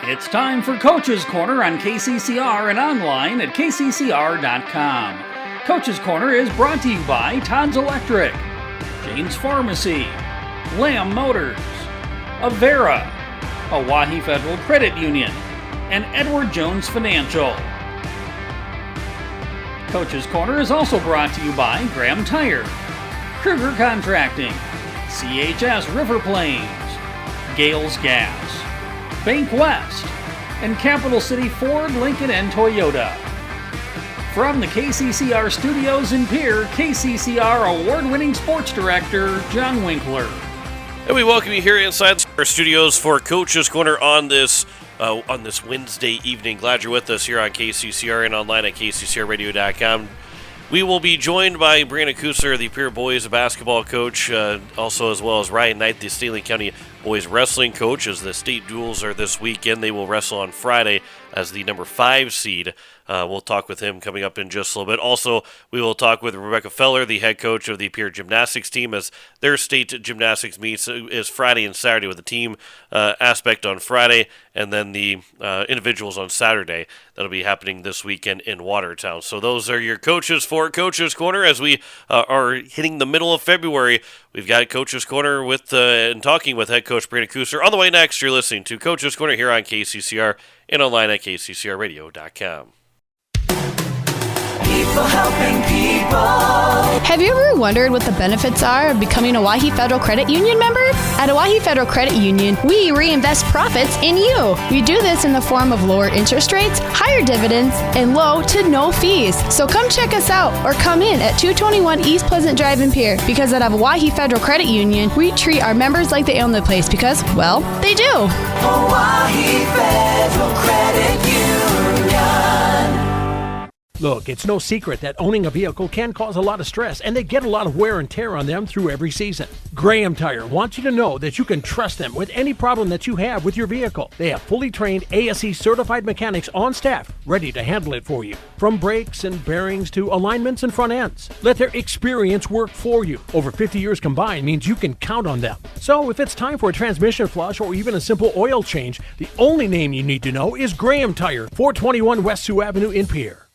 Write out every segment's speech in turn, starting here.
It's time for Coach's Corner on KCCR and online at kccr.com. Coach's Corner is brought to you by Todd's Electric, Jane's Pharmacy, Lamb Motors, Avera, Owyhee Federal Credit Union, and Edward Jones Financial. Coach's Corner is also brought to you by Graham Tire, Kruger Contracting, CHS River Plains, Gales Gas, Bank West, and Capital City Ford, Lincoln, and Toyota. From the KCCR studios in Pierre, KCCR award-winning sports director John Winkler. And we welcome you here inside our studios for Coach's Corner on this Wednesday evening. Glad you're with us here on KCCR and online at kccrradio.com. We will be joined by Brianna Kusler, the Pierre boys basketball coach, also as well as Ryan Knight, the Stanley County boys wrestling coach, as the state duels are this weekend. They will wrestle on Friday as the number 5 seed. We'll talk with him coming up in just a little bit. Also, we will talk with Rebecca Feller, the head coach of the Pierre gymnastics team, as their state gymnastics meets is Friday and Saturday, with the team aspect on Friday and then the individuals on Saturday. That'll be happening this weekend in Watertown. So those are your coaches for Coach's Corner. As we are hitting the middle of February, we've got Coach's Corner with and talking with head coach Brianna Kusler. On the way next, you're listening to Coach's Corner here on KCCR and online at kccrradio.com. People helping people. Have you ever wondered what the benefits are of becoming a Owyhee Federal Credit Union member? At Owyhee Federal Credit Union, we reinvest profits in you. We do this in the form of lower interest rates, higher dividends, and low to no fees. So come check us out or come in at 221 East Pleasant Drive in Pierre, because at Owyhee Federal Credit Union, we treat our members like they own the place because, well, they do. Owyhee Federal Credit Union. Look, it's no secret that owning a vehicle can cause a lot of stress, and they get a lot of wear and tear on them through every season. Graham Tire wants you to know that you can trust them with any problem that you have with your vehicle. They have fully trained ASE certified mechanics on staff, ready to handle it for you. From brakes and bearings to alignments and front ends. Let their experience work for you. Over 50 years combined means you can count on them. So if it's time for a transmission flush or even a simple oil change, the only name you need to know is Graham Tire, 421 West Sioux Avenue in Pierre.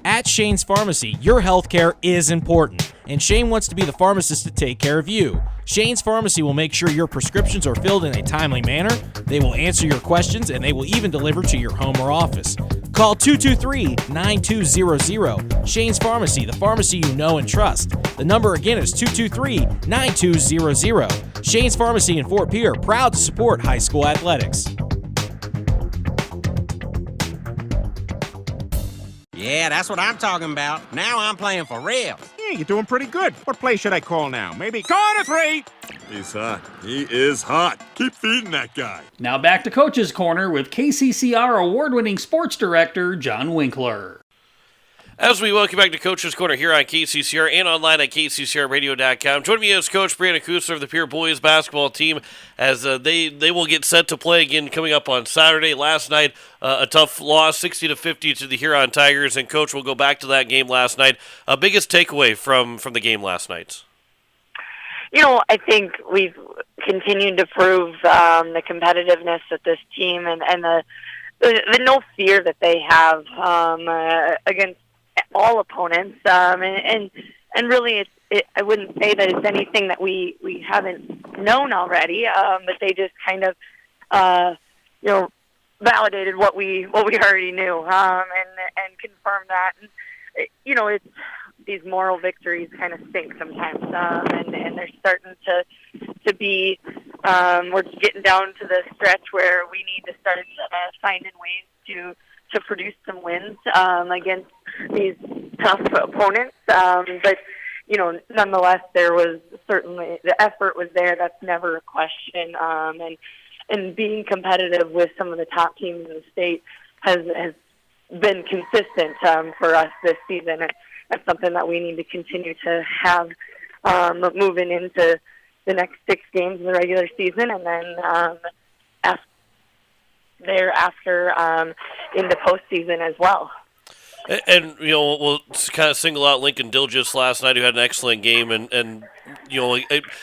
At Shane's Pharmacy, your healthcare is important, and Shane wants to be the pharmacist to take care of you. Shane's Pharmacy will make sure your prescriptions are filled in a timely manner, they will answer your questions, and they will even deliver to your home or office. Call 223-9200. Shane's Pharmacy, the pharmacy you know and trust. The number again is 223-9200. Shane's Pharmacy in Fort Pierre, proud to support high school athletics. Yeah, that's what I'm talking about. Now I'm playing for real. Yeah, you're doing pretty good. What play should I call now? Maybe corner 3! He's hot. He is hot. Keep feeding that guy. Now back to Coach's Corner with KCCR award-winning sports director John Winkler. As we welcome back to Coach's Corner here on KCCR and online at kccrradio.com. Joining me is Coach Brianna Kusler of the Pierre boys basketball team, as they will get set to play again coming up on Saturday. Last night, a tough loss, 60-50 to the Huron Tigers, and Coach will go back to that game last night. Biggest takeaway from the game last night? You know, I think we've continued to prove the competitiveness of this team and the no fear that they have against all opponents, and really, I wouldn't say that it's anything that we haven't known already, but they just kind of, validated what we already knew, and confirmed that. And it's these moral victories kind of stink sometimes, and they're starting to be. We're getting down to the stretch where we need to start finding ways to produce some wins against these tough opponents. But, nonetheless, there was certainly, the effort was there. That's never a question. And being competitive with some of the top teams in the state has been consistent for us this season. And that's something that we need to continue to have moving into the next 6 games of the regular season, and then thereafter into postseason as well. And we'll kind of single out Lincoln Dilgis last night, who had an excellent game, and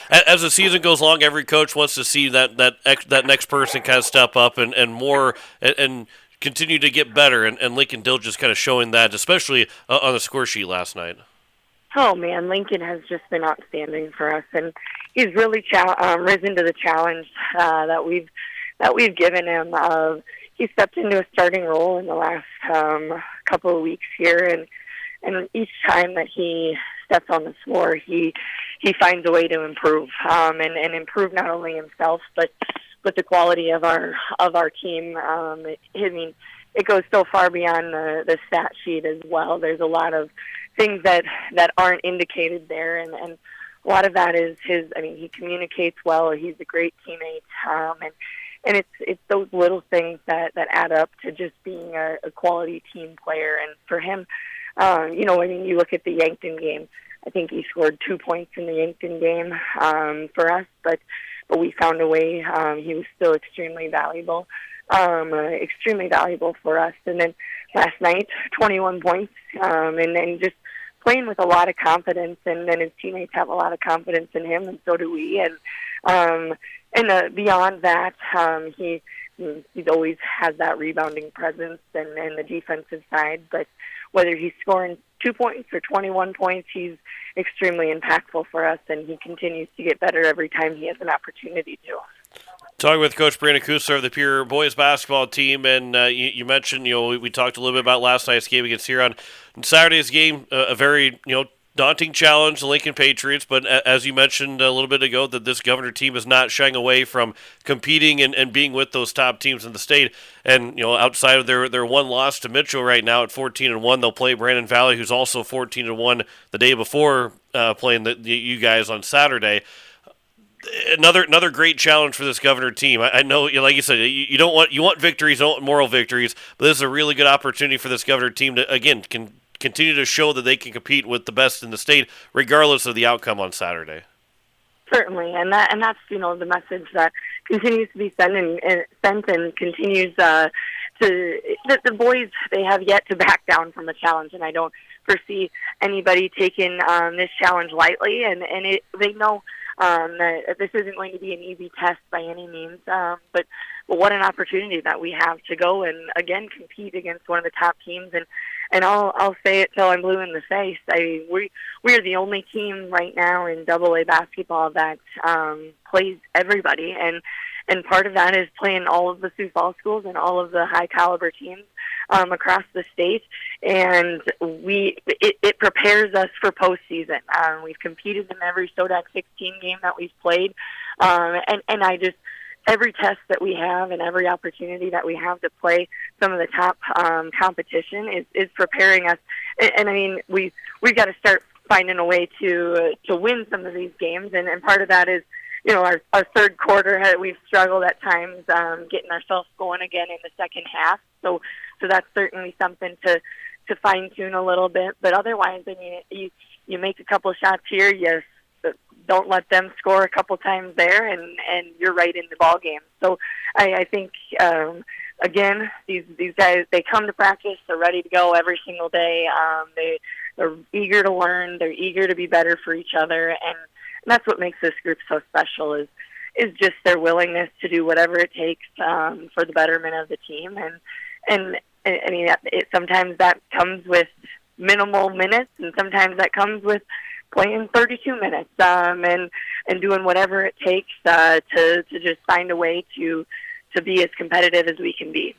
as the season goes along, every coach wants to see that next person kind of step up and more and continue to get better, and Lincoln Dilgis kind of showing that, especially on the score sheet last night. Oh man, Lincoln has just been outstanding for us, and he's really risen to the challenge that we've given him. He stepped into a starting role in the last couple of weeks here, and each time that he steps on the floor, he finds a way to improve, and improve not only himself but the quality of our team. It goes so far beyond the stat sheet as well. There's a lot of things that aren't indicated there, and a lot of that is he communicates well. He's a great teammate, and it's those little things that add up to just being a quality team player. And for him, you look at the Yankton game. I think he scored 2 points in the Yankton game for us, but we found a way. He was still extremely valuable for us. And then last night, 21 points, and just playing with a lot of confidence. And then his teammates have a lot of confidence in him, and so do we. And beyond that, he always has that rebounding presence and the defensive side. But whether he's scoring 2 points or 21 points, he's extremely impactful for us, and he continues to get better every time he has an opportunity to. Talking with Coach Brandon Kusler of the Pierre boys basketball team, and you mentioned, we talked a little bit about last night's game against Huron. In Saturday's game, a very, daunting challenge, the Lincoln Patriots, but as you mentioned a little bit ago, that this Governor team is not shying away from competing and being with those top teams in the state. And, outside of their one loss to Mitchell right now at 14-1, they'll play Brandon Valley, who's also 14-1 the day before playing you guys on Saturday. Another great challenge for this Governor team. I know, like you said, you want victories, don't want moral victories, but this is a really good opportunity for this Governor team to, again, continue to show that they can compete with the best in the state, regardless of the outcome on Saturday. Certainly, and that's the message that continues to be sent and continues the boys, they have yet to back down from a challenge, and I don't foresee anybody taking this challenge lightly, and they know that this isn't going to be an easy test by any means, but what an opportunity that we have to go and again compete against one of the top teams. And I'll say it till I'm blue in the face. We are the only team right now in AA basketball that plays everybody, and part of that is playing all of the Sioux Falls schools and all of the high caliber teams across the state, and it prepares us for postseason. We've competed in every SODAC 16 game that we've played, and I just. Every test that we have and every opportunity that we have to play some of the top competition is preparing us. And we've got to start finding a way to win some of these games. And part of that is, our third quarter, we've struggled at times getting ourselves going again in the second half. So that's certainly something to fine tune a little bit. But otherwise, you make a couple of shots here, yes. Don't let them score a couple times there, and you're right in the ball game. So I think, again, these guys, they come to practice, they're ready to go every single day. They're eager to learn, they're eager to be better for each other, and that's what makes this group so special is just their willingness to do whatever it takes for the betterment of the team. And sometimes that comes with minimal minutes, and sometimes that comes with playing 32 minutes and doing whatever it takes to just find a way to be as competitive as we can be.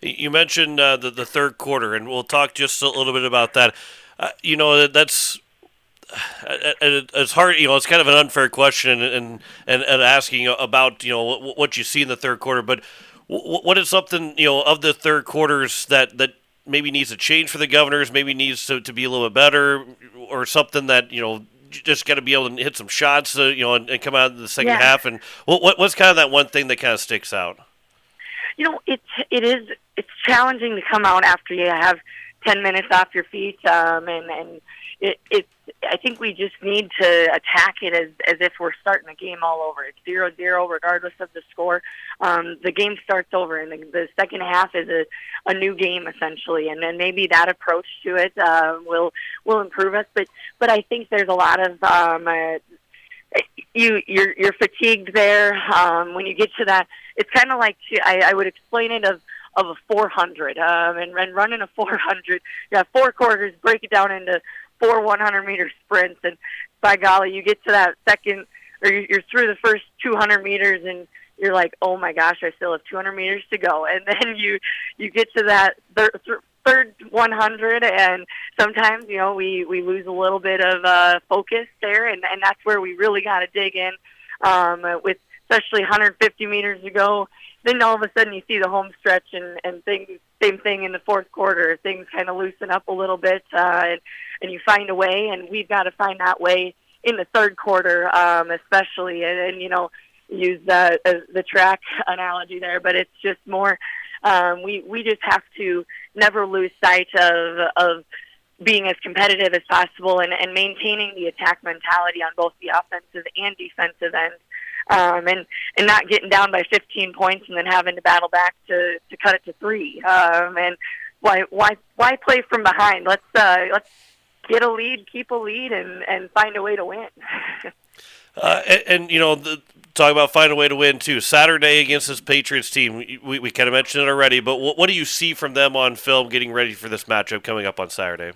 You mentioned the third quarter, and we'll talk just a little bit about that. That's it's hard. It's kind of an unfair question and asking about what you see in the third quarter. But what is something of the third quarters that maybe needs to change for the Governors, maybe needs to be a little bit better, or something that just got to be able to hit some shots, and come out in the second half. And what's kind of that one thing that kind of sticks out? It's challenging to come out after you have 10 minutes off your feet, and it's I think we just need to attack it as if we're starting a game all over. It's 0-0 regardless of the score. The game starts over, and the second half is a new game essentially. And then maybe that approach to it will improve us. But I think there's a lot of you're fatigued there when you get to that. It's kind of like I would explain it of a 400 and running a 400. You have 4 quarters, break it down into 4 100-meter sprints, and by golly, you get to that second, or you're through the first 200 meters, and you're like, oh my gosh, I still have 200 meters to go, and then you get to that third 100, and sometimes we lose a little bit of focus there, and that's where we really got to dig in with especially 150 meters to go. Then all of a sudden you see the home stretch and things, same thing in the fourth quarter. Things kind of loosen up a little bit, and you find a way, and we've got to find that way in the third quarter, especially. And use the track analogy there, but it's just more. We just have to never lose sight of being as competitive as possible and maintaining the attack mentality on both the offensive and defensive end. And not getting down by 15 points and then having to battle back to cut it to 3. And why play from behind? Let's get a lead, keep a lead, and find a way to win. Talk about finding a way to win too. Saturday against this Patriots team, we kind of mentioned it already, but what do you see from them on film getting ready for this matchup coming up on Saturday?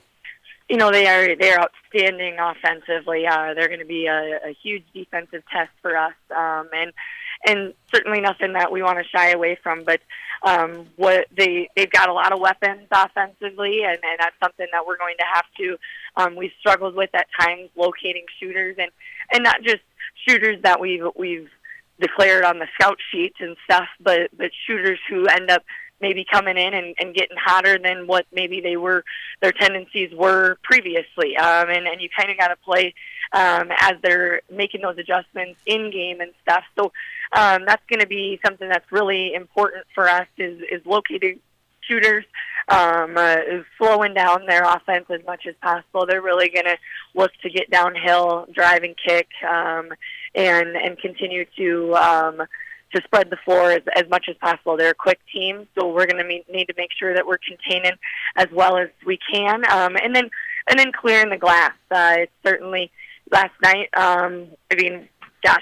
They are outstanding offensively. They're going to be a huge defensive test for us, and certainly nothing that we want to shy away from. But they've got a lot of weapons offensively, and that's something that we're going to have to. We've struggled with at times locating shooters, and not just shooters that we've declared on the scout sheet and stuff, but shooters who end up maybe coming in and getting hotter than what maybe their tendencies were previously. And you kind of got to play as they're making those adjustments in game and stuff. So that's going to be something that's really important for us is locating shooters, slowing down their offense as much as possible. They're really going to look to get downhill, drive and kick, and continue to spread the floor as much as possible. They're a quick team, so we're going to need to make sure that we're containing as well as we can, and then clearing the glass. It's certainly last night.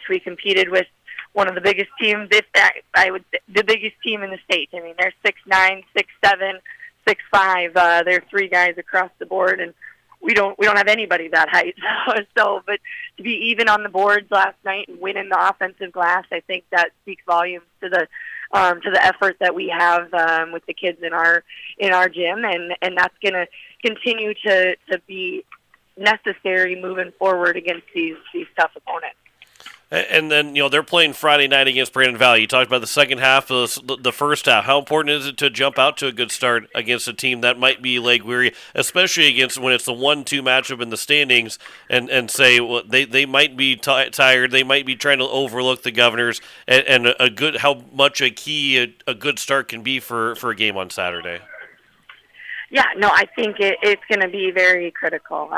We competed with one of the biggest teams. The biggest team in the state. They're 6'9", 6'7", 6'5". They're 3 guys across the board, and we don't have anybody that height. But to be even on the boards last night and winning the offensive glass, I think that speaks volumes to the effort that we have with the kids in our gym, and that's going to continue to be necessary moving forward against these tough opponents. And then, they're playing Friday night against Brandon Valley. You talked about the second half of the first half. How important is it to jump out to a good start against a team that might be leg weary, especially against when it's the 1-2 matchup in the standings and say, well, they might be tired, they might be trying to overlook the Governors, and how much a good start can be for a game on Saturday? Yeah, no, I think it's going to be very critical.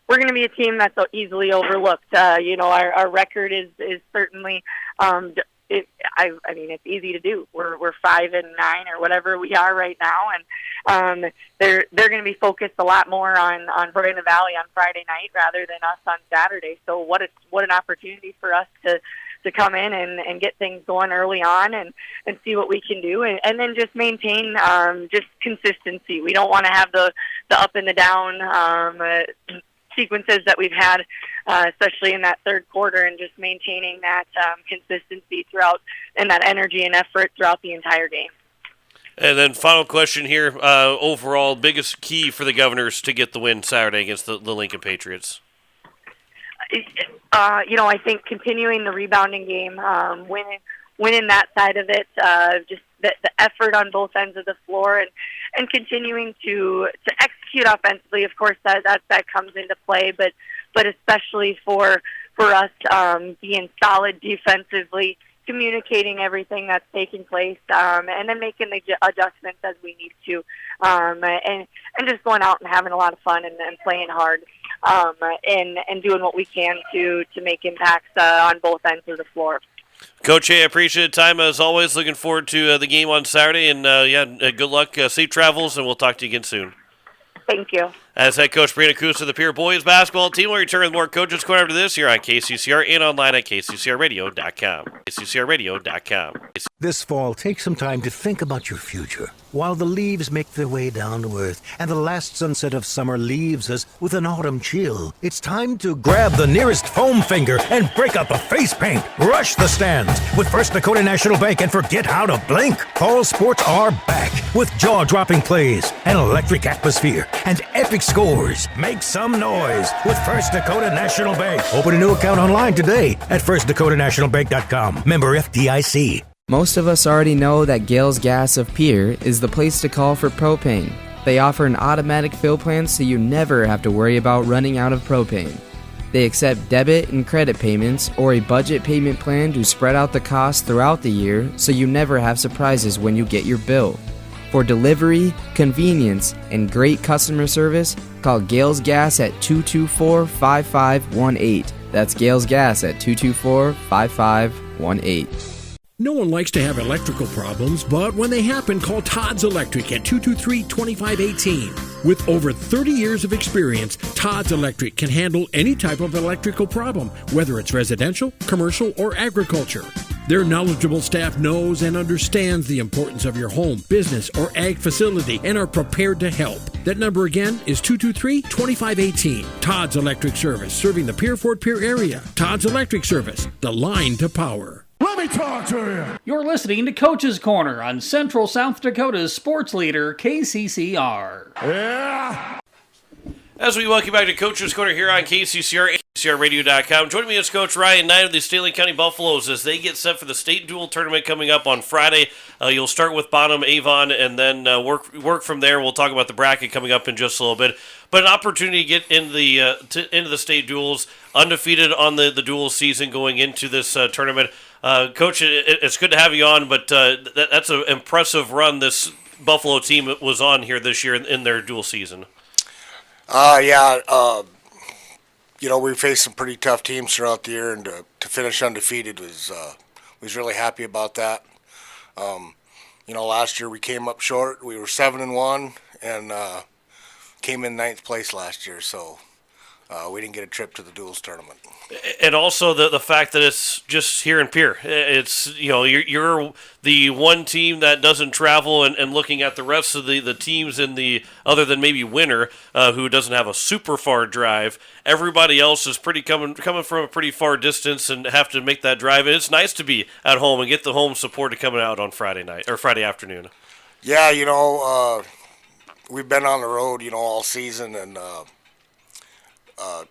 We're going to be a team that's easily overlooked. Our record is certainly. It's easy to do. We're 5-9 or whatever we are right now, and they're going to be focused a lot more on Brandon Valley on Friday night rather than us on Saturday. So what an opportunity for us to come in and get things going early on and see what we can do, and then just maintain just consistency. We don't want to have the up and the down sequences that we've had, especially in that third quarter, and just maintaining that consistency throughout and that energy and effort throughout the entire game. And then final question here, overall, biggest key for the Governors to get the win Saturday against the Lincoln Patriots? I think continuing the rebounding game, winning that side of it, just the effort on both ends of the floor, and continuing to execute offensively. Of course, that comes into play, but especially for us being solid defensively, communicating everything that's taking place, and then making the adjustments as we need to, and just going out and having a lot of fun and playing hard. and doing what we can to make impacts on both ends of the floor. Coach, I appreciate the time as always. Looking forward to the game on Saturday, and good luck, safe travels, and we'll talk to you again soon. Thank you. As head coach Brianna Kusa of the Pierre boys basketball team, we'll return with more Coaches Corner after this here on KCCR and online at kccrradio.com. kccrradio.com. This fall, take some time to think about your future while the leaves make their way down to earth and the last sunset of summer leaves us with an autumn chill. It's time to grab the nearest foam finger and break out the face paint. Rush the stands with First Dakota National Bank and forget how to blink. Fall sports are back with jaw-dropping plays, an electric atmosphere, and epic scores. Make some noise with First Dakota National Bank. Open a new account online today at firstdakotanationalbank.com. Member FDIC. Most of us already know that Gales Gas of Pierre is the place to call for propane. They offer an automatic fill plan so you never have to worry about running out of propane. They accept debit and credit payments or a budget payment plan to spread out the cost throughout the year so you never have surprises when you get your bill. For delivery, convenience, and great customer service, call Gales Gas at 224-5518. That's Gales Gas at 224-5518. No one likes to have electrical problems, but when they happen, call Todd's Electric at 223-2518. With over 30 years of experience, Todd's Electric can handle any type of electrical problem, whether it's residential, commercial, or agriculture. Their knowledgeable staff knows and understands the importance of your home, business, or ag facility and are prepared to help. That number again is 223-2518. Todd's Electric Service, serving the Pierre-Fort Pierre area. Todd's Electric Service, the line to power. Let me talk to you. You're listening to Coach's Corner on Central South Dakota's sports leader, KCCR. Yeah. As we welcome you back to Coach's Corner here on KCCR, KCCRradio.com. Joining me is Coach Ryan Knight of the Stanley County Buffaloes as they get set for the state dual tournament coming up on Friday. You'll start with Bonham, Avon, and then work from there. We'll talk about the bracket coming up in just a little bit. But an opportunity to get into the state duels, undefeated on the dual season going into this tournament. Coach, it's good to have you on, but that's an impressive run this Buffalo team was on here this year in their dual season. We faced some pretty tough teams throughout the year, and to finish undefeated was really happy about that. Last year we came up short. We were 7-1 and came in 9th place last year, so we didn't get a trip to the duels tournament. And also the fact that it's just here in Pierre. It's you're the one team that doesn't travel, and looking at the rest of the teams in the other than maybe Winter, who doesn't have a super far drive. Everybody else is coming from a pretty far distance and have to make that drive. And it's nice to be at home and get the home support to coming out on Friday night or Friday afternoon. Yeah, we've been on the road, all season, and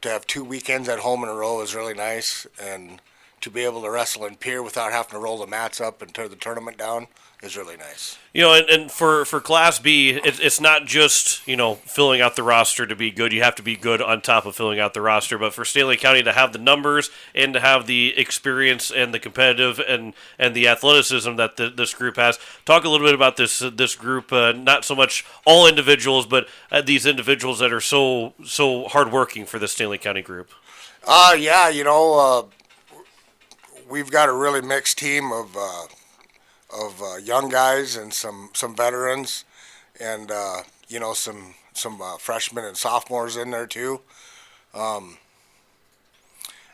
to have 2 weekends at home in a row is really nice, and to be able to wrestle in Pierre without having to roll the mats up and tear the tournament down is really nice. And for Class B, it's not just, filling out the roster to be good. You have to be good on top of filling out the roster. But for Stanley County to have the numbers and to have the experience and the competitive and the athleticism that this group has. Talk a little bit about this group, not so much all individuals, but these individuals that are so hardworking for the Stanley County group. We've got a really mixed team of young guys and some veterans, and some freshmen and sophomores in there too.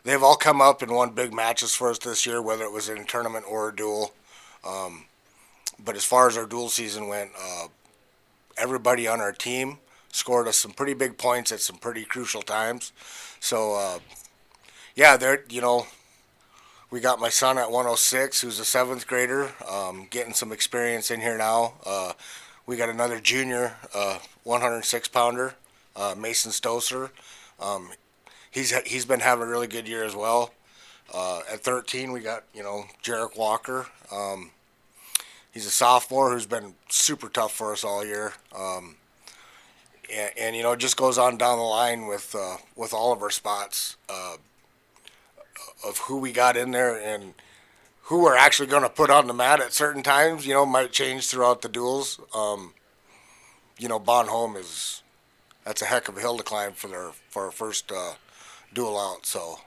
They've all come up and won big matches for us this year, whether it was in a tournament or a duel. But as far as our dual season went, everybody on our team scored us some pretty big points at some pretty crucial times. So we got my son at 106, who's a 7th grader, getting some experience in here now. We got another junior, 106-pounder, Mason Stoser. He's been having a really good year as well. At 13, we got, Jarek Walker. He's a sophomore who's been super tough for us all year. And it just goes on down the line with all of our spots. Of who we got in there and who we're actually going to put on the mat at certain times, might change throughout the duels. Bonhomme is that's a heck of a hill to climb for our first dual out. So.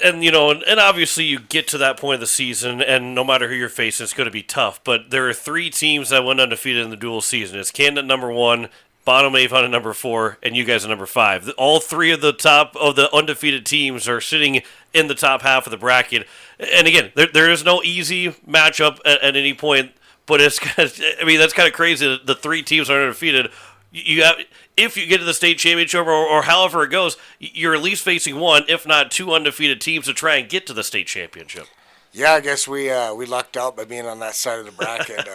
And you know, and obviously you get to that point of the season, and no matter who you're facing, it's going to be tough. But there are 3 teams that went undefeated in the dual season. It's Canton at number 1, Bonham Avon at number 4, and you guys at number 5. All 3 of the top of the undefeated teams are sitting in the top half of the bracket. And again, there is no easy matchup at any point. But it's I mean, that's kind of crazy. The 3 teams are undefeated. You have, if you get to the state championship or however it goes, you're at least facing 1, if not 2 undefeated teams to try and get to the state championship. Yeah, I guess we lucked out by being on that side of the bracket.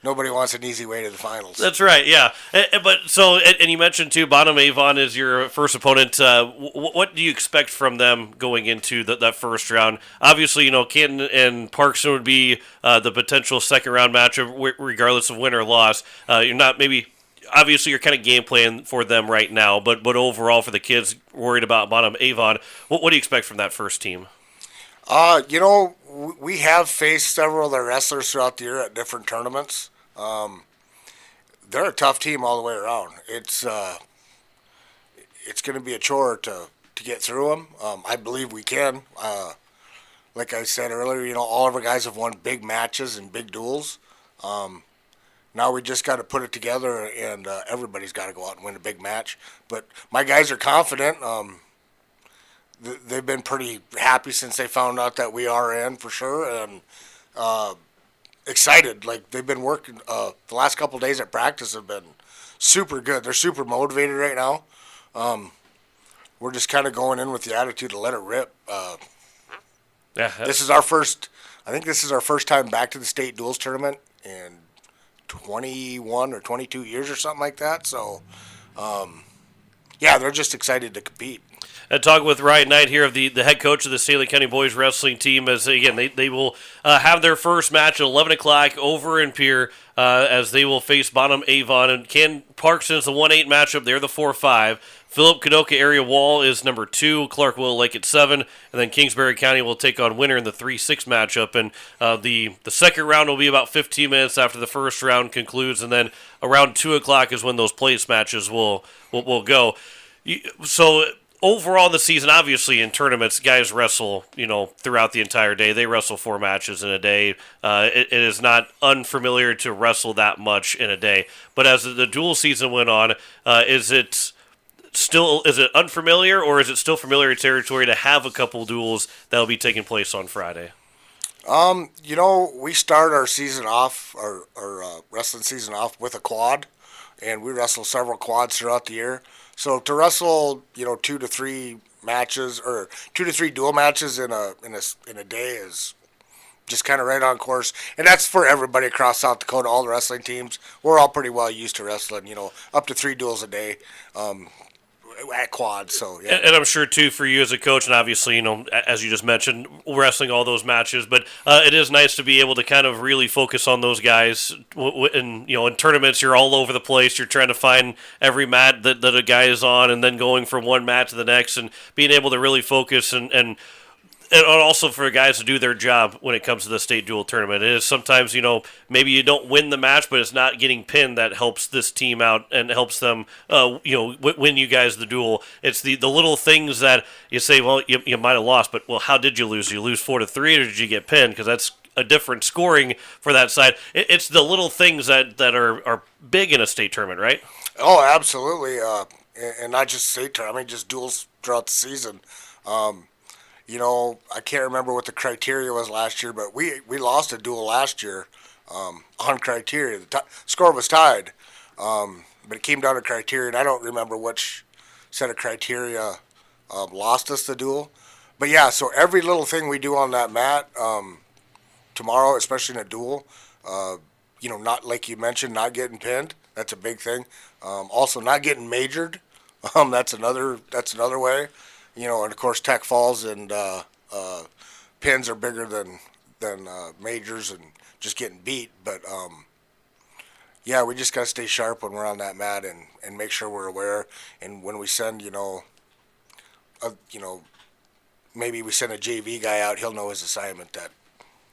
Nobody wants an easy way to the finals. That's right, yeah. And you mentioned too, Bonham Avon is your first opponent. What do you expect from them going into that first round? Obviously, you know, Canton and Parkson would be the potential second round matchup, regardless of win or loss. You're not maybe. Obviously, you're kind of game plan for them right now, but overall for the kids worried about Bonham Avon, what do you expect from that first team? You know, we have faced several of their wrestlers throughout the year at different tournaments. They're a tough team all the way around. It's going to be a chore to get through them. I believe we can. Like I said earlier, you know, all of our guys have won big matches and big duels. Now we just got to put it together, and everybody's got to go out and win a big match. But my guys are confident. They've been pretty happy since they found out that we are in for sure, and excited. Like, they've been working. The last couple of days at practice have been super good. They're super motivated right now. We're just kind of going in with the attitude to let it rip. This is our first. I think this is our first time back to the state duels tournament in 21 or 22 years or something like that. So, yeah, they're just excited to compete. And talking with Ryan Knight here, of the head coach of the St. Louis County Boys Wrestling Team, as again they will have their first match at 11 o'clock over in Pierre, as they will face Bonham Avon. And Ken Parkson is the 1-8 matchup. They're the 4-5. Philip Kadoka Area Wall is number 2. Clark Willow Lake at 7. And then Kingsbury County will take on Winter in the 3-6 matchup. And the second round will be about 15 minutes after the first round concludes. And then around 2 o'clock is when those place matches will go. So overall the season, obviously in tournaments, guys wrestle, you know, throughout the entire day. They wrestle 4 matches in a day. It is not unfamiliar to wrestle that much in a day. But as the dual season went on, is it unfamiliar, or is it still familiar territory to have a couple duels that will be taking place on Friday? You know, we start our season off, our wrestling season off with a quad, and we wrestle several quads throughout the year. So to wrestle, you know, 2 to 3 matches or 2 to 3 dual matches in a day is just kind of right on course. And that's for everybody across South Dakota, all the wrestling teams. We're all pretty well used to wrestling, you know, up to 3 duels a day. At quad, so yeah. And I'm sure too for you as a coach, and obviously, you know, as you just mentioned, wrestling all those matches, but it is nice to be able to kind of really focus on those guys. And you know, in tournaments, you're all over the place. You're trying to find every mat that a guy is on, and then going from one mat to the next, and being able to really focus and also for guys to do their job when it comes to the state dual tournament. It is sometimes, you know, maybe you don't win the match, but it's not getting pinned that helps this team out and helps them, you know, win you guys the duel. It's the little things that you say, well, you might have lost, but, well, how did you lose? Did you lose 4-3, or did you get pinned? Because that's a different scoring for that side. It's the little things that are big in a state tournament, right? Oh, absolutely. And not just state tournament, I mean, just duels throughout the season. You know, I can't remember what the criteria was last year, but we lost a duel last year on criteria. The score was tied, but it came down to criteria, and I don't remember which set of criteria lost us the duel. But, yeah, so every little thing we do on that mat tomorrow, especially in a duel, you know, not like you mentioned, not getting pinned. That's a big thing. Also, not getting majored. That's another way. You know, and of course, tech falls and pins are bigger than majors and just getting beat. But yeah, we just gotta stay sharp when we're on that mat and make sure we're aware. And when we send, you know, maybe we send a JV guy out, he'll know his assignment. That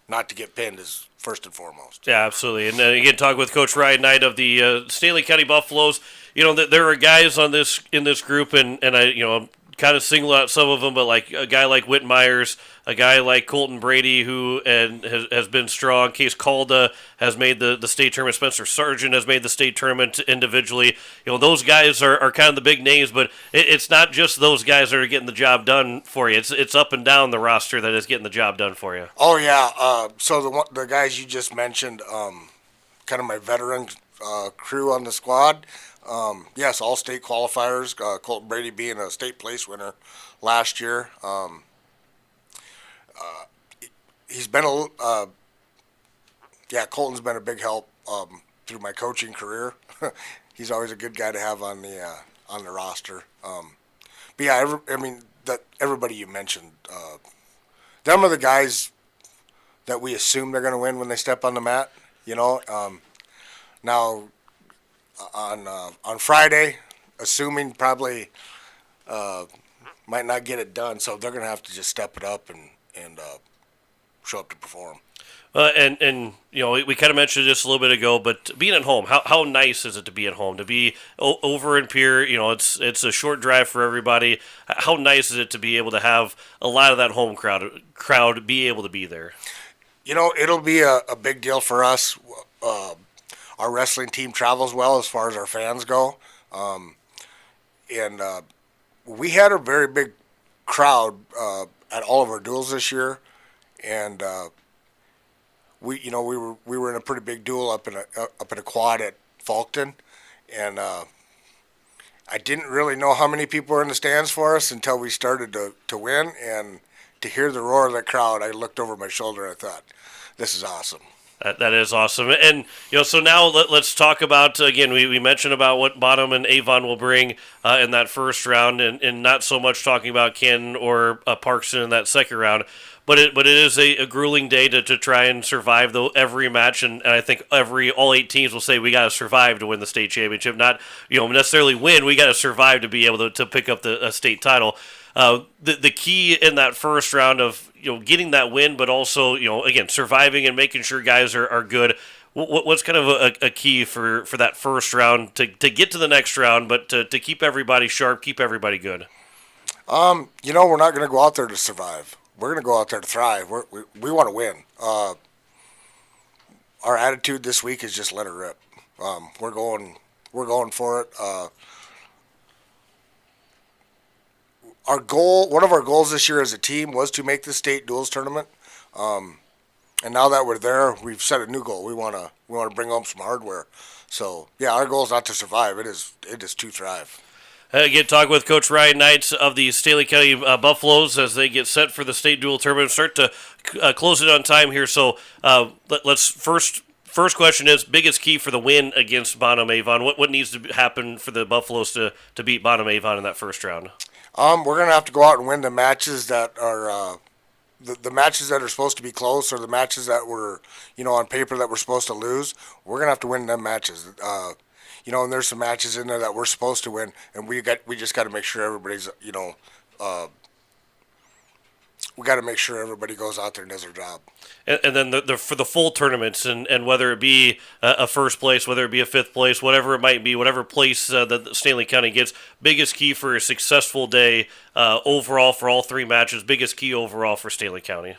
not to get pinned is first and foremost. Yeah, absolutely. And again, talk with Coach Ryan Knight of the Stanley County Buffaloes. You know, there are guys in this group, and I kind of single out some of them, but like a guy like Whit Myers, a guy like Colton Brady, who has been strong. Case Calda has made the state tournament. Spencer Sargent has made the state tournament individually. You know, those guys are kind of the big names, but it's not just those guys that are getting the job done for you. It's up and down the roster that is getting the job done for you. Oh yeah. So the guys you just mentioned, kind of my veteran crew on the squad. Yes, all state qualifiers. Colton Brady being a state place winner last year. He's been Colton's been a big help through my coaching career. He's always a good guy to have on the roster. But yeah, everybody you mentioned, them are the guys that we assume they're going to win when they step on the mat. You know, now. On Friday, assuming probably might not get it done, so they're going to have to just step it up and show up to perform. And you know, we kind of mentioned this a little bit ago, but being at home, how nice is it to be at home? To be over in Pierre, you know, it's a short drive for everybody. How nice is it to be able to have a lot of that home crowd be able to be there? You know, it'll be a big deal for us. Our wrestling team travels well as far as our fans go. And we had a very big crowd at all of our duels this year. And we were in a pretty big duel up in a quad at Falkton. And I didn't really know how many people were in the stands for us until we started to win. And to hear the roar of the crowd, I looked over my shoulder and I thought, this is awesome. That is awesome. And, you know, so now let's talk about, again, we mentioned about what Bonham and Avon will bring in that first round, and not so much talking about Canton or Parkson in that second round. But it is a grueling day to try and survive every match, and I think all 8 teams will say we got to survive to win the state championship. Not, you know, necessarily win. We got to survive to be able to pick up the state title. The key in that first round of, you know, getting that win, but also, you know, again, surviving and making sure guys are good. What's kind of a key for that first round to get to the next round, but to keep everybody sharp, keep everybody good? You know, we're not going to go out there to survive. We're going to go out there to thrive. We want to win. Our attitude this week is just let it rip. We're going for it. Our goal, one of our goals this year as a team, was to make the state duels tournament. And now that we're there, we've set a new goal. We want to bring home some hardware. So yeah, our goal is not to survive. It is to thrive. Again, talk with Coach Ryan Knight of the Stanley County Buffaloes as they get set for the state duel tournament. Start to close it on time here. So let's first question is biggest key for the win against Bonham Avon. What needs to happen for the Buffaloes to beat Bonham Avon in that first round? We're going to have to go out and win the matches that are the matches that are supposed to be close, or the matches that were, you know, on paper that we're supposed to lose. We're going to have to win them matches. You know, and there's some matches in there that we're supposed to win, and we just got to make sure everybody's, you know, we got to make sure everybody goes out there and does their job. And then for the full tournaments, and whether it be a first place, whether it be a fifth place, whatever it might be, whatever place that Stanley County gets, biggest key for a successful day overall for all 3 matches, biggest key overall for Stanley County.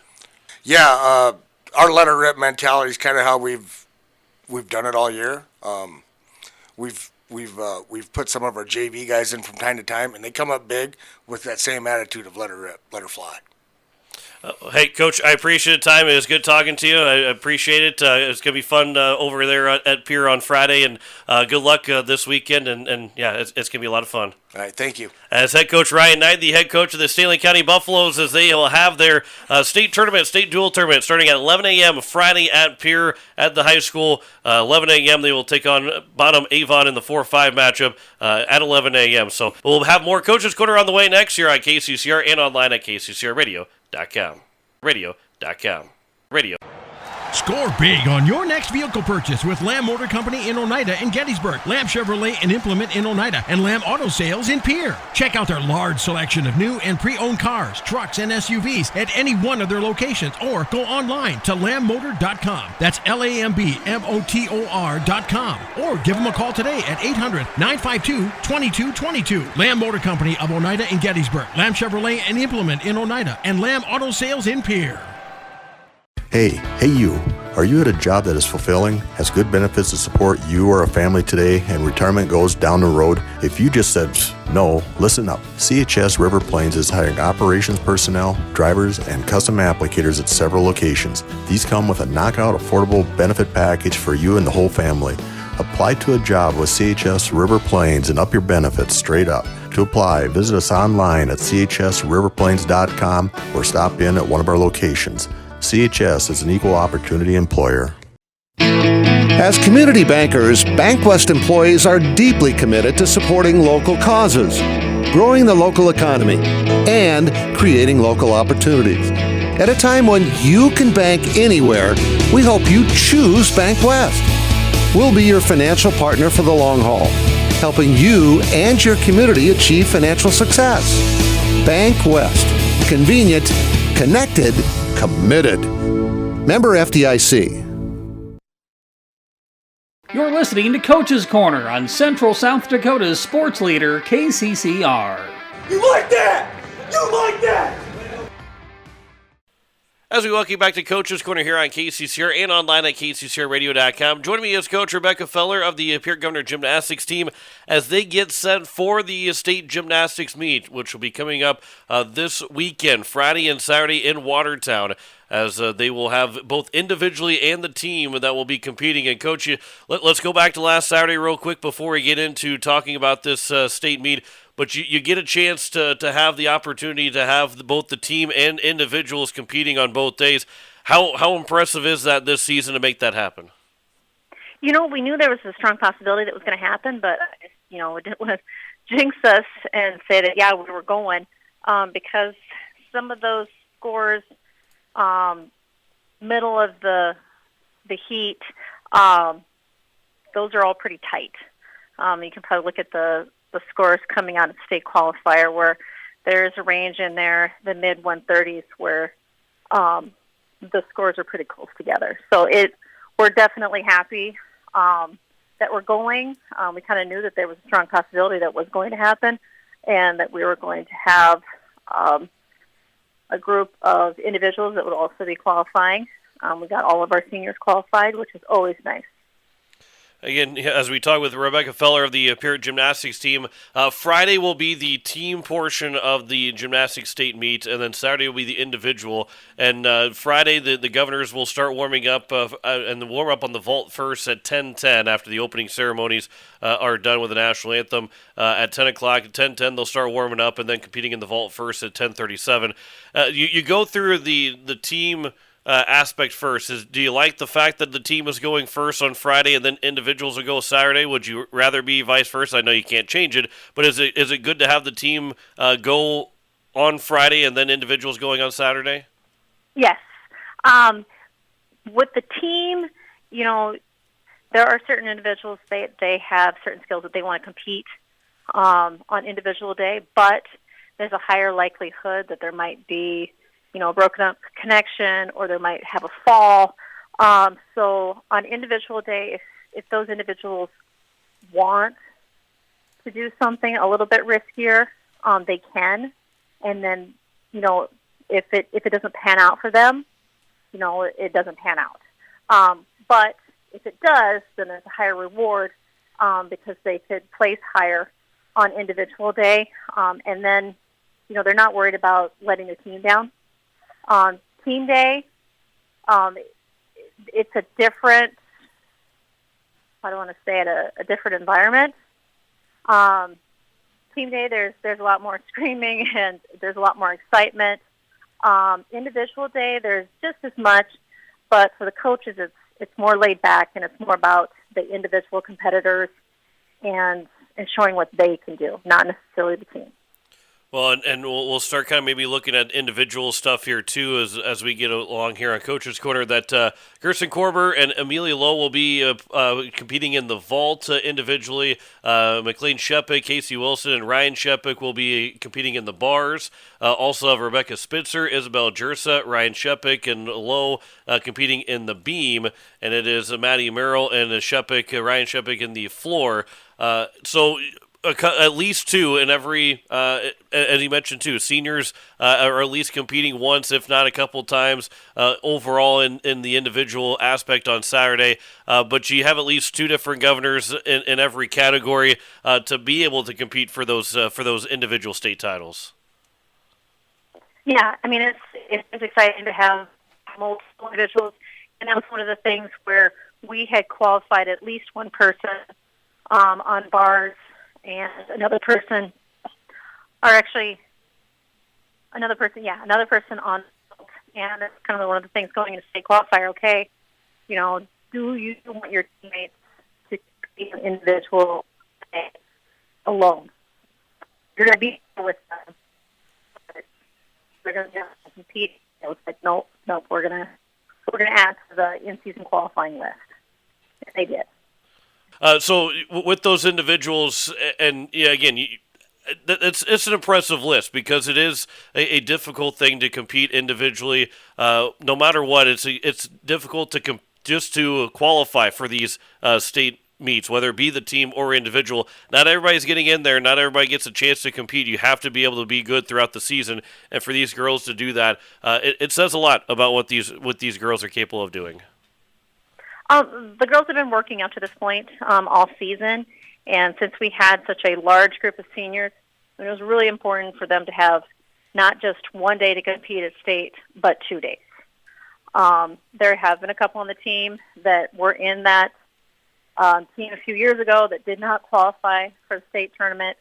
Yeah, our let it rip mentality is kind of how we've done it all year. We've put some of our JV guys in from time to time, and they come up big with that same attitude of let her rip, let her fly. Hey, Coach, I appreciate the time. It was good talking to you. I appreciate it. It's going to be fun over there at Pierre on Friday, and good luck this weekend. And yeah, it's going to be a lot of fun. All right, thank you. As head coach Ryan Knight, the head coach of the Stanley County Buffaloes, as they will have their state duel tournament starting at 11 a.m. Friday at Pierre at the high school. 11 a.m. they will take on Bonham Avon in the 4-5 matchup at 11 a.m. So we'll have more Coaches Corner on the way next year on KCCR and online at kccrradio.com. Radio. Score big on your next vehicle purchase with Lamb Motor Company in Oneida and Gettysburg, Lamb Chevrolet and Implement in Oneida, and Lamb Auto Sales in Pierre. Check out their large selection of new and pre-owned cars, trucks, and SUVs at any one of their locations, or go online to lambmotor.com. That's LAMBMOTOR.com. Or give them a call today at 800-952-2222. Lamb Motor Company of Oneida and Gettysburg, Lamb Chevrolet and Implement in Oneida, and Lamb Auto Sales in Pierre. Hey you. Are you at a job that is fulfilling, has good benefits to support you or a family today, and retirement goes down the road? If you just said no, listen up. CHS River Plains is hiring operations personnel, drivers, and custom applicators at several locations. These come with a knockout affordable benefit package for you and the whole family. Apply to a job with CHS River Plains and up your benefits straight up. To apply, visit us online at chsriverplains.com or stop in at one of our locations. CHS is an equal opportunity employer. As community bankers, BankWest employees are deeply committed to supporting local causes, growing the local economy, and creating local opportunities. At a time when you can bank anywhere, we hope you choose BankWest. We'll be your financial partner for the long haul, helping you and your community achieve financial success. BankWest. Convenient, connected, committed. Member FDIC. You're listening to Coach's Corner on Central South Dakota's sports leader, KCCR. You like that? You like that? As we welcome you back to Coach's Corner here on KCCR and online at kccrradio.com. Joining me is Coach Rebecca Feller of the Pierre Governor Gymnastics team as they get set for the state gymnastics meet, which will be coming up this weekend, Friday and Saturday in Watertown, as they will have both individually and the team that will be competing. And Coach, let's go back to last Saturday real quick before we get into talking about this state meet. But you get a chance to have the opportunity to have both the team and individuals competing on both days. How impressive is that this season to make that happen? You know, we knew there was a strong possibility that was going to happen, but, we didn't want to jinx us and say that, yeah, we were going, because some of those scores, middle of the heat, those are all pretty tight. You can probably look at the scores coming out of state qualifier where there's a range in there, the mid 130s, where the scores are pretty close together. So we're definitely happy that we're going. We kind of knew that there was a strong possibility that was going to happen and that we were going to have a group of individuals that would also be qualifying. We got all of our seniors qualified, which is always nice. Again, as we talk with Rebecca Feller of the Pierre Gymnastics team, Friday will be the team portion of the gymnastics state meet, and then Saturday will be the individual. And Friday, the governors will start warming up, and the warm up on the vault first at 10:10 after the opening ceremonies are done with the national anthem. At 10 o'clock, at 10:10, they'll start warming up, and then competing in the vault first at 10:37. You go through the team aspect first. Do you like the fact that the team is going first on Friday and then individuals will go Saturday? Would you rather be vice versa? I know you can't change it, but is it good to have the team go on Friday and then individuals going on Saturday? Yes. With the team, there are certain individuals, they have certain skills that they want to compete on individual day, but there's a higher likelihood that there might be broken up connection, or they might have a fall. So on individual day, if those individuals want to do something a little bit riskier, they can. And then, if it doesn't pan out for them, it doesn't pan out. But if it does, then there's a higher reward because they could place higher on individual day. And then, they're not worried about letting the team down. On team day, it's a different, I don't want to say it, a different environment. Team day, there's a lot more screaming and there's a lot more excitement. Individual day, there's just as much, but for the coaches, it's more laid back and it's more about the individual competitors and showing what they can do, not necessarily the team. Well, and we'll start kind of maybe looking at individual stuff here too as we get along here on Coach's Corner. That Gerson Korber and Amelia Lowe will be competing in the vault individually. McLean Shepik, Casey Wilson, and Ryan Shepik will be competing in the bars. Also have Rebecca Spitzer, Isabel Jersa, Ryan Shepik, and Lowe competing in the beam. And it is Maddie Merrill and Shepik, Ryan Shepik in the floor. So at least two in every, as you mentioned too, seniors are at least competing once, if not a couple times, overall in the individual aspect on Saturday. But you have at least two different governors in every category to be able to compete for those individual state titles. Yeah, I mean, it's exciting to have multiple individuals, and that was one of the things where we had qualified at least one person on bars, and another person on, and that's kind of one of the things going into state qualifier. Okay, you know, do you want your teammates to be an individual alone? You're going to be with them. They're going to have to compete. It was like, nope, we're going to add to the in-season qualifying list. And they did. So with those individuals, and yeah, again, it's an impressive list because it is a difficult thing to compete individually. No matter what, it's difficult to just to qualify for these state meets, whether it be the team or individual. Not everybody's getting in there. Not everybody gets a chance to compete. You have to be able to be good throughout the season, and for these girls to do that, it says a lot about what these girls are capable of doing. The girls have been working up to this point all season, and since we had such a large group of seniors, it was really important for them to have not just one day to compete at state, but 2 days. There have been a couple on the team that were in that team a few years ago that did not qualify for the state tournament,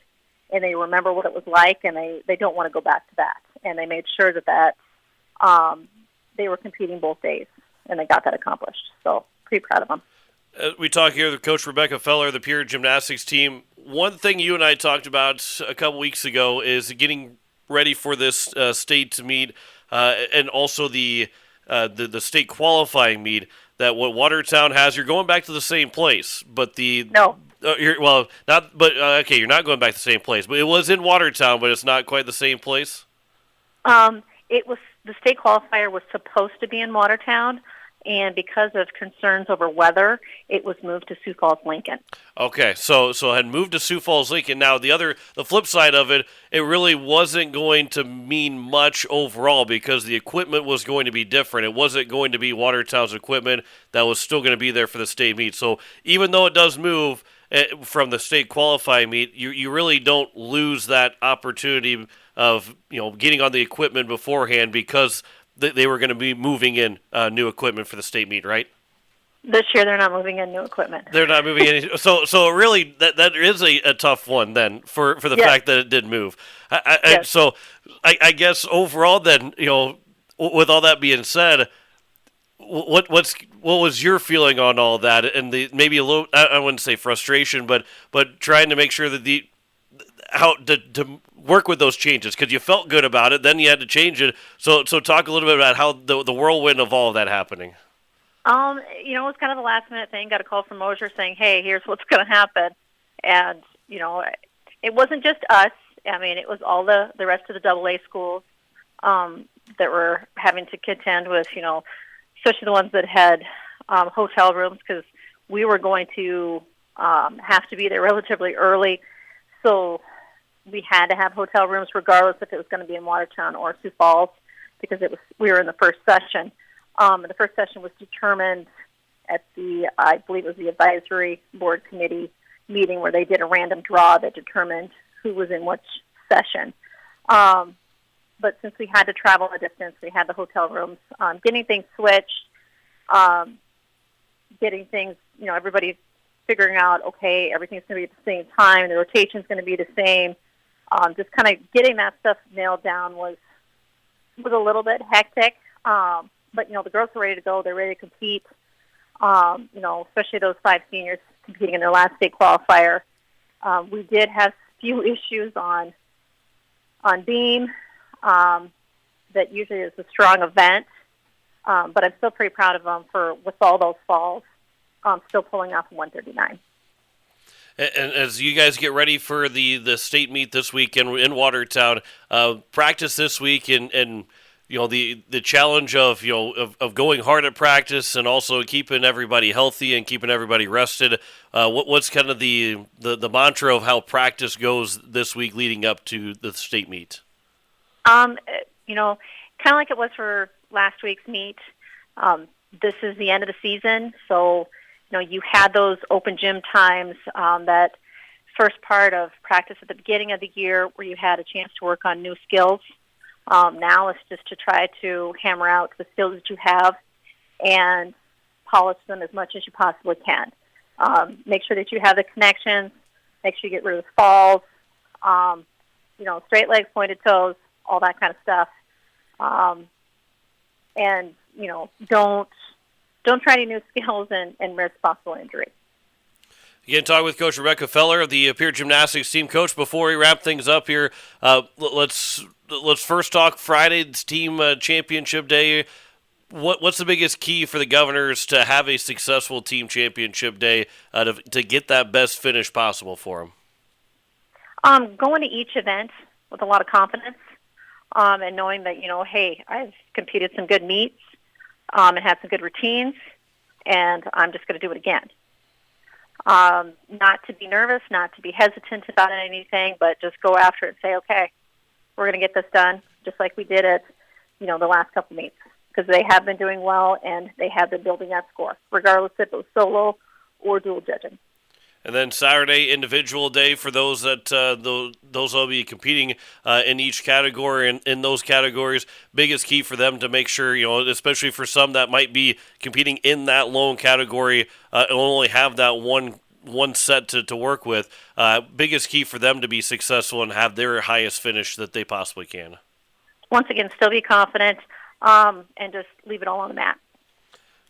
and they remember what it was like, and they don't want to go back to that. And they made sure that they were competing both days, and they got that accomplished. So pretty proud of them. We talk here with Coach Rebecca Feller, the Pierre Gymnastics team. One thing you and I talked about a couple weeks ago is getting ready for this state meet and also the state qualifying meet that what Watertown has. You're going back to the same place, but no. You're not going back to the same place, but it was in Watertown, but it's not quite the same place. It was the state qualifier was supposed to be in Watertown, and because of concerns over weather, it was moved to Sioux Falls, Lincoln. Okay, so it had moved to Sioux Falls, Lincoln. Now, the flip side of it, it really wasn't going to mean much overall because the equipment was going to be different. It wasn't going to be Watertown's equipment that was still going to be there for the state meet. So even though it does move from the state qualifying meet, you really don't lose that opportunity of getting on the equipment beforehand because they were going to be moving in new equipment for the state meet, right? This year they're not moving in new equipment. They're not moving in. So really that is a tough one then for the fact that it did move. So I guess overall then, with all that being said, what was your feeling on all that and maybe a little, I wouldn't say frustration, but trying to make sure that how to work with those changes because you felt good about it, then you had to change it. So talk a little bit about how the whirlwind of all of that happening. It was kind of a last minute thing. Got a call from Mosier saying, "Hey, here's what's going to happen," and it wasn't just us. I mean, it was all the rest of the AA schools that were having to contend with, especially the ones that had hotel rooms because we were going to have to be there relatively early, so we had to have hotel rooms regardless if it was going to be in Watertown or Sioux Falls because we were in the first session. The first session was determined at I believe it was the advisory board committee meeting where they did a random draw that determined who was in which session. But since we had to travel a distance, we had the hotel rooms, getting things switched, getting things, everybody figuring out, okay, everything's going to be at the same time, the rotation's going to be the same. Just kind of getting that stuff nailed down was a little bit hectic. But, the girls are ready to go. They're ready to compete, especially those 5 seniors competing in their last state qualifier. We did have a few issues on on beam. That usually is a strong event, but I'm still pretty proud of them for, with all those falls, still pulling off 139. And as you guys get ready for the state meet this weekend in Watertown, practice this week and the challenge of of going hard at practice and also keeping everybody healthy and keeping everybody rested. What's kind of the mantra of how practice goes this week leading up to the state meet? Kind of like it was for last week's meet. This is the end of the season, so you had those open gym times, that first part of practice at the beginning of the year where you had a chance to work on new skills. Now it's just to try to hammer out the skills that you have and polish them as much as you possibly can. Make sure that you have the connections, make sure you get rid of the falls, straight legs, pointed toes, all that kind of stuff. And don't try any new skills and risk possible injury. Again, talking with Coach Rebecca Feller of the Pierre Gymnastics team. Coach, before we wrap things up here, let's first talk Friday's team championship day. What's the biggest key for the Governors to have a successful team championship day to get that best finish possible for them? Going to each event with a lot of confidence and knowing that, hey, I've competed some good meets and had some good routines, and I'm just going to do it again. Not to be nervous, not to be hesitant about anything, but just go after it and say, okay, we're going to get this done, just like we did at, the last couple meets, because they have been doing well and they have been building that score, regardless if it was solo or dual judging. And then Saturday, individual day for those that those will be competing in each category. And in those categories, biggest key for them to make sure, especially for some that might be competing in that lone category, and only have that one set to work with. Biggest key for them to be successful and have their highest finish that they possibly can. Once again, still be confident and just leave it all on the mat.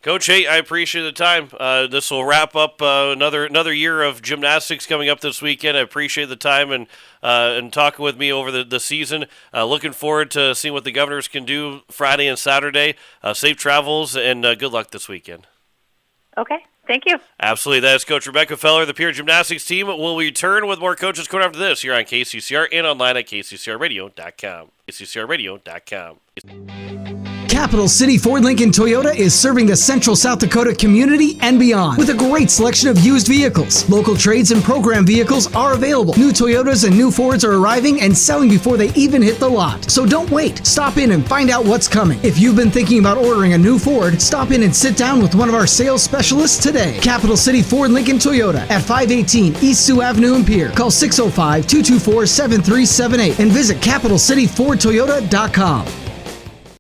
Coach, hey, I appreciate the time. This will wrap up another year of gymnastics coming up this weekend. I appreciate the time and talking with me over the season. Looking forward to seeing what the Governors can do Friday and Saturday. Safe travels and good luck this weekend. Okay, thank you. Absolutely. That is Coach Rebecca Feller, the Pierre Gymnastics team. We'll return with more Coaches Corner after this here on KCCR and online at kccrradio.com. kccrradio.com. Capital City Ford Lincoln Toyota is serving the central South Dakota community and beyond with a great selection of used vehicles. Local trades and program vehicles are available. New Toyotas and new Fords are arriving and selling before they even hit the lot. So don't wait. Stop in and find out what's coming. If you've been thinking about ordering a new Ford, stop in and sit down with one of our sales specialists today. Capital City Ford Lincoln Toyota at 518 East Sioux Avenue in Pierre. Call 605-224-7378 and visit CapitalCityFordToyota.com.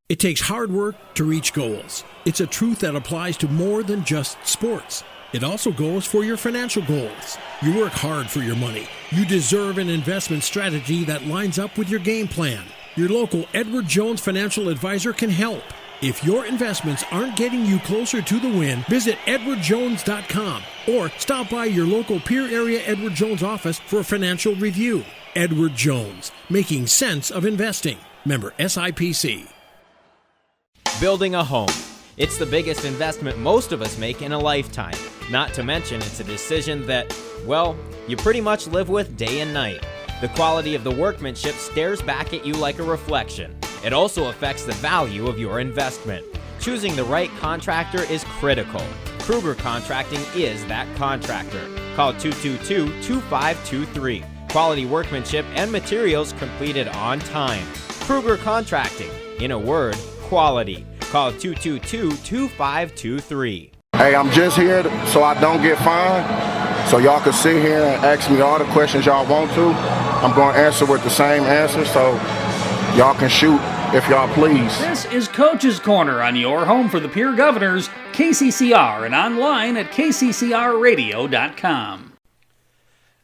It takes hard work to reach goals. It's a truth that applies to more than just sports. It also goes for your financial goals. You work hard for your money. You deserve an investment strategy that lines up with your game plan. Your local Edward Jones financial advisor can help. If your investments aren't getting you closer to the win, visit edwardjones.com or stop by your local Pierre area Edward Jones office for a financial review. Edward Jones, making sense of investing. Member SIPC. Building a home. It's the biggest investment most of us make in a lifetime. Not to mention, it's a decision that, well, you pretty much live with day and night. The quality of the workmanship stares back at you like a reflection. It also affects the value of your investment. Choosing the right contractor is critical. Kruger Contracting is that contractor. Call 222-2523. Quality workmanship and materials completed on time. Kruger Contracting. In a word, quality. Call 222-2523. Hey, I'm just here so I don't get fined. So y'all can sit here and ask me all the questions y'all want to. I'm going to answer with the same answer, so y'all can shoot if y'all please. This is Coach's Corner on your home for the Pierre Governors, KCCR, and online at kccrradio.com.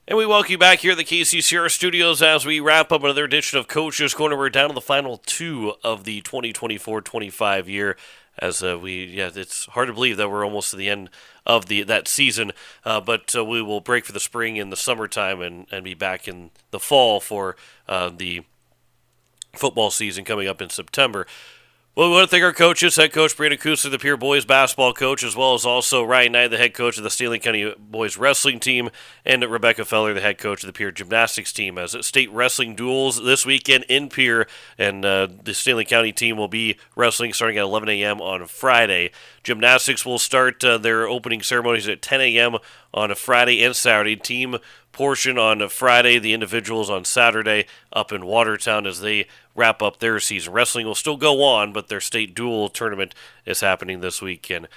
And we welcome you back here at the KCCR studios as we wrap up another edition of Coach's Corner. We're down to the final two of the 2024-25 year. As it's hard to believe that we're almost to the end of that season, but we will break for the spring and the summertime and be back in the fall for the football season coming up in September. Well, we want to thank our coaches, head coach Brandon Kuster, the Pierre boys basketball coach, as well as also Ryan Knight, the head coach of the Stanley County boys wrestling team, and Rebecca Feller, the head coach of the Pierre gymnastics team. As state wrestling duels this weekend in Pierre, and the Stanley County team will be wrestling starting at 11 a.m. on Friday. Gymnastics will start their opening ceremonies at 10 a.m. on a Friday and Saturday. Team portion on a Friday, the individuals on Saturday up in Watertown as they wrap up their season. Wrestling will still go on, but their state dual tournament is happening this weekend.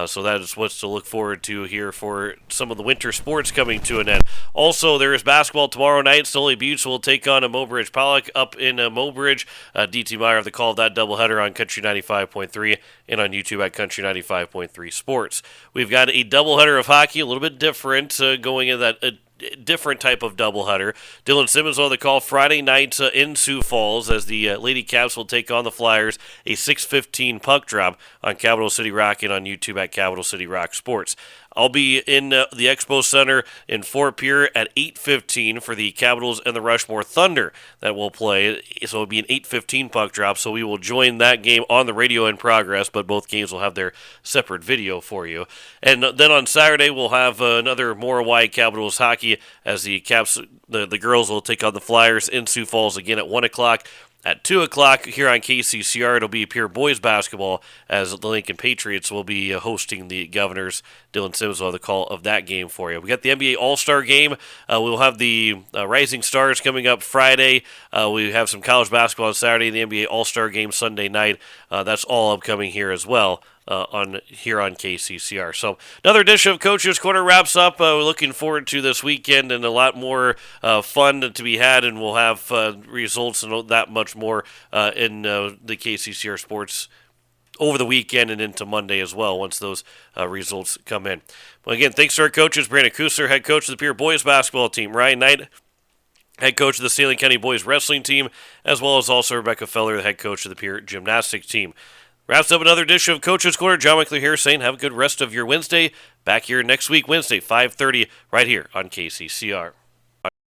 So that is what's to look forward to here for some of the winter sports coming to an end. Also, there is basketball tomorrow night. Stoli Buttes will take on a Mobridge Pollock up in Mobridge. DT Meyer of the call of that doubleheader on Country 95.3 and on YouTube at Country 95.3 Sports. We've got a doubleheader of hockey, a little bit different, going in that different type of doubleheader. Dylan Simmons on the call Friday night in Sioux Falls as the Lady Caps will take on the Flyers, a 6:15 puck drop on Capital City Rock and on YouTube at Capital City Rock Sports. I'll be in the Expo Center in Fort Pierre at 8:15 for the Capitals and the Rushmore Thunder that will play. So it'll be an 8:15 puck drop, so we will join that game on the radio in progress, but both games will have their separate video for you. And then on Saturday, we'll have another more Hawaii Capitals hockey as the Caps, the girls will take on the Flyers in Sioux Falls again at 1 o'clock. At 2 o'clock here on KCCR, it'll be Pierre boys basketball as the Lincoln Patriots will be hosting the Governors. Dylan Simmons will have the call of that game for you. We got the NBA All-Star Game. We'll have the Rising Stars coming up Friday. We have some college basketball on Saturday, the NBA All-Star Game Sunday night. That's all upcoming here as well. On KCCR. So another edition of Coach's Corner wraps up. We're looking forward to this weekend and a lot more fun to be had, and we'll have results and that much more in the KCCR Sports over the weekend and into Monday as well once those results come in. Well, again, thanks to our coaches, Brandon Kuster, head coach of the Pierre boys basketball team, Ryan Knight, head coach of the Stanley County boys wrestling team, as well as also Rebecca Feller, the head coach of the Pierre gymnastics team. Wraps up another edition of Coach's Corner. John McClure here saying have a good rest of your Wednesday. Back here next week, Wednesday, 5:30, right here on KCCR.